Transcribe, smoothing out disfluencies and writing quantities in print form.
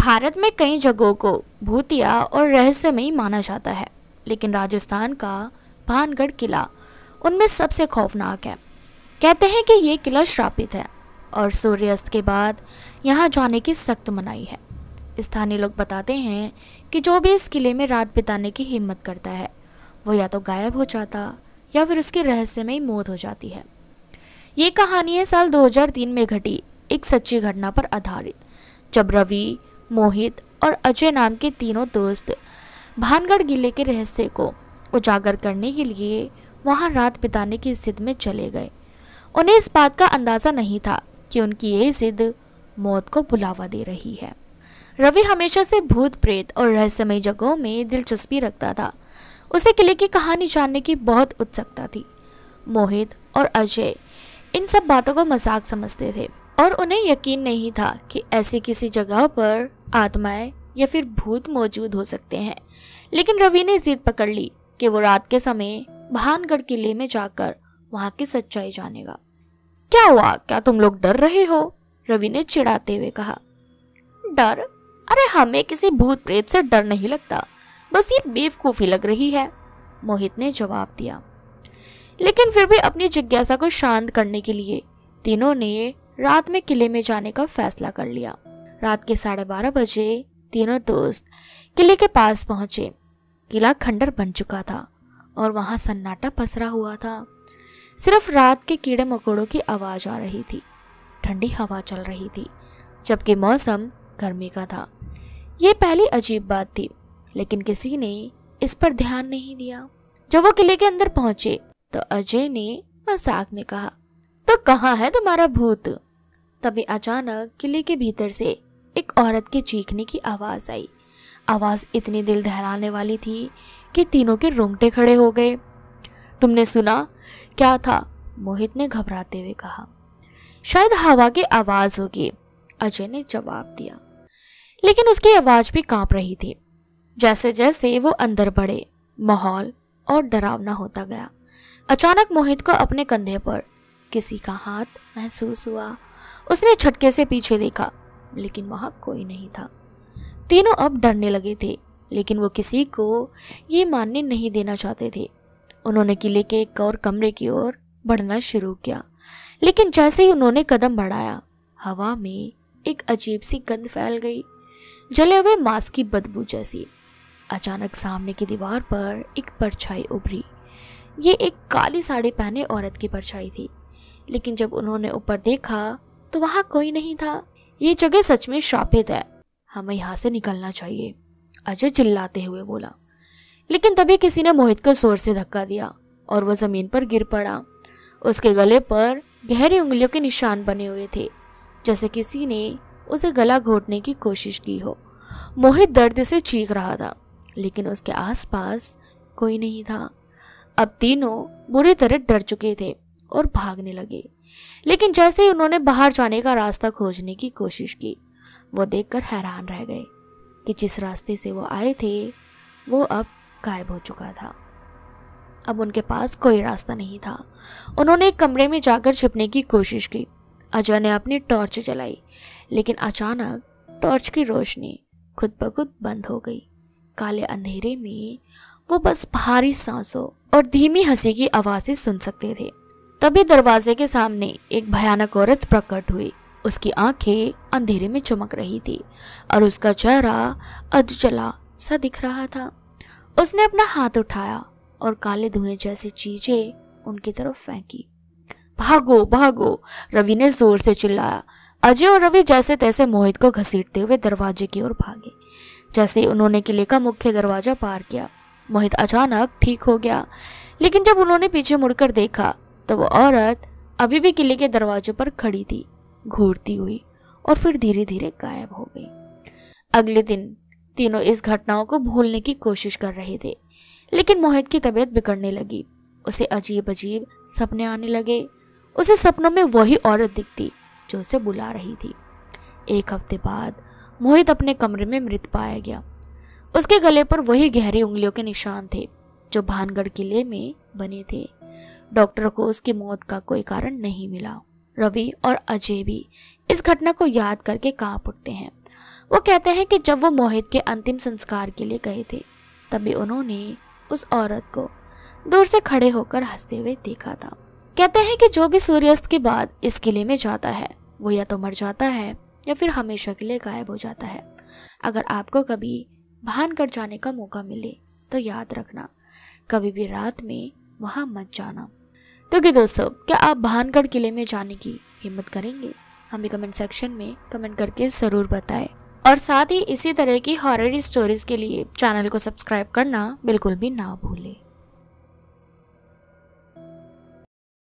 भारत में कई जगहों को भूतिया और रहस्यमयी माना जाता है, लेकिन राजस्थान का भानगढ़ किला उनमें सबसे खौफनाक है। कहते हैं कि ये किला श्रापित है और सूर्यास्त के बाद यहाँ जाने की सख्त मनाही है। स्थानीय लोग बताते हैं कि जो भी इस किले में रात बिताने की हिम्मत करता है वो या तो गायब हो जाता या फिर उसकी रहस्यमयी मौत हो जाती है। ये कहानी है साल 2003 में घटी एक सच्ची घटना पर आधारित, जब रवि, मोहित और अजय नाम के तीनों दोस्त भानगढ़ किले के रहस्य को उजागर करने के लिए वहां रात बिताने की जिद में चले गए। उन्हें इस बात का अंदाजा नहीं था कि उनकी ये जिद मौत को बुलावा दे रही है। रवि हमेशा से भूत प्रेत और रहस्यमयी जगहों में दिलचस्पी रखता था। उसे किले की कहानी जानने की बहुत उत्सुकता थी। मोहित और अजय इन सब बातों को मजाक समझते थे और उन्हें यकीन नहीं था कि ऐसी किसी जगह पर आत्माएं या फिर भूत मौजूद हो सकते हैं। लेकिन रवि ने जिद पकड़ ली कि वो रात के समय भानगढ़ किले में जाकर वहां की सच्चाई जानेगा। क्या हुआ, क्या तुम लोग डर रहे हो? रवि ने चिढ़ाते हुए कहा। डर? अरे हमें किसी भूत प्रेत से डर नहीं लगता, बस ये बेवकूफी लग रही है, मोहित ने जवाब दिया। लेकिन फिर भी अपनी जिज्ञासा को शांत करने के लिए तीनों ने रात में किले में जाने का फैसला कर लिया। रात के 12:30 बजे तीनों दोस्त किले के पास पहुंचे। किला खंडर बन चुका था और वहां सन्नाटा पसरा हुआ था। सिर्फ रात के कीड़े मकोड़ों की आवाज आ रही थी। ठंडी हवा चल रही थी, जबकि मौसम गर्मी का था। ये पहली अजीब बात थी, लेकिन किसी ने इस पर ध्यान नहीं दिया। जब वो किले के अंदर पहुंचे तो अजय ने मजाक में कहा, तो कहाँ है तुम्हारा भूत? तभी अचानक किले के भीतर से एक औरत के चीखने की आवाज आई। आवाज इतनी दिल दहलाने वाली थी कि तीनों के रोंगटे खड़े हो गए। तुमने सुना? क्या था? मोहित ने घबराते हुए कहा। शायद हवा की आवाज होगी, अजय ने जवाब दिया। लेकिन उसकी आवाज भी कांप रही थी। जैसे जैसे वो अंदर बढ़े, माहौल और डरावना होता गया। अचानक मोहित को अपने कंधे पर किसी का हाथ महसूस हुआ। उसने झटके से पीछे देखा, लेकिन वहां कोई नहीं था। तीनों अब डरने लगे थे, लेकिन वो किसी को ये मानने नहीं देना चाहते थे। उन्होंने किले के एक और कमरे की ओर बढ़ना शुरू किया, लेकिन जैसे ही उन्होंने कदम बढ़ाया, हवा में एक अजीब सी गंध फैल गई, जले हुए मांस की बदबू जैसी। अचानक सामने की दीवार पर एक परछाई उभरी। ये एक काली साड़ी पहने औरत की परछाई थी, लेकिन जब उन्होंने ऊपर देखा तो वहां कोई नहीं था। ये जगह सच में श्रापित है, हमें यहाँ से निकलना चाहिए, अजय चिल्लाते हुए बोला। लेकिन तभी किसी ने मोहित को जोर से धक्का दिया और वो जमीन पर गिर पड़ा। उसके गले पर गहरी उंगलियों के निशान बने हुए थे, जैसे किसी ने उसे गला घोटने की कोशिश की हो। मोहित दर्द से चीख रहा था, लेकिन उसके आसपास कोई नहीं था। अब तीनों बुरी तरह डर चुके थे और भागने लगे। लेकिन जैसे ही उन्होंने बाहर जाने का रास्ता खोजने की कोशिश की, वो देखकर हैरान रह गए कि जिस रास्ते से वो आए थे वो अब गायब हो चुका था। अब उनके पास कोई रास्ता नहीं था। उन्होंने एक कमरे में जाकर छिपने की कोशिश की। अजय ने अपनी टॉर्च जलाई, लेकिन अचानक टॉर्च की रोशनी खुद ब खुद बंद हो गई। काले अंधेरे में वो बस भारी सांसों और धीमी हंसी की आवाजें सुन सकते थे। तभी दरवाजे के सामने एक भयानक औरत प्रकट हुई। उसकी आंखें अंधेरे में चमक रही थी और उसका चेहरा अधजला सा दिख रहा था। उसने अपना हाथ उठाया और काले धुएं जैसी चीजें उनकी तरफ फेंकी। भागो भागो, रवि ने जोर से चिल्लाया। अजय और रवि जैसे तैसे मोहित को घसीटते हुए दरवाजे की ओर भागे। जैसे ही उन्होंने किले का मुख्य दरवाजा पार किया, मोहित अचानक ठीक हो गया। लेकिन जब उन्होंने पीछे मुड़कर देखा तो वो औरत अभी भी किले के दरवाजे पर खड़ी थी, घूरती हुई, और फिर धीरे धीरे गायब हो गई। अगले दिन तीनों इस घटनाओं को भूलने की कोशिश कर रहे थे, लेकिन मोहित की तबीयत बिगड़ने लगी। उसे अजीब अजीब सपने आने लगे। उसे सपनों में वही औरत दिखती जो उसे बुला रही थी। एक हफ्ते बाद मोहित अपने कमरे में मृत पाया गया। उसके गले पर वही गहरी उंगलियों के निशान थे जो भानगढ़ किले में बने थे। डॉक्टर को उसकी मौत का कोई कारण नहीं मिला। रवि और अजय भी इस घटना को याद करके कांप उठते हैं। वो कहते हैं कि जब वो मोहित के अंतिम संस्कार के लिए गए थे तभी उन्होंने उस औरत को दूर से खड़े होकर हंसते हुए देखा था। कहते हैं कि जो भी सूर्यास्त के बाद इस किले में जाता है वो या तो मर जाता है या फिर हमेशा के लिए गायब हो जाता है। अगर आपको कभी भानगढ़ जाने का मौका मिले तो याद रखना, कभी भी रात में वहां मत जाना। तो क्या दोस्तों, क्या आप भानगढ़ किले में जाने की हिम्मत करेंगे? हमें कमेंट सेक्शन में कमेंट करके ज़रूर बताएं। और साथ ही इसी तरह की हॉरर स्टोरीज के लिए चैनल को सब्सक्राइब करना बिल्कुल भी ना भूलें।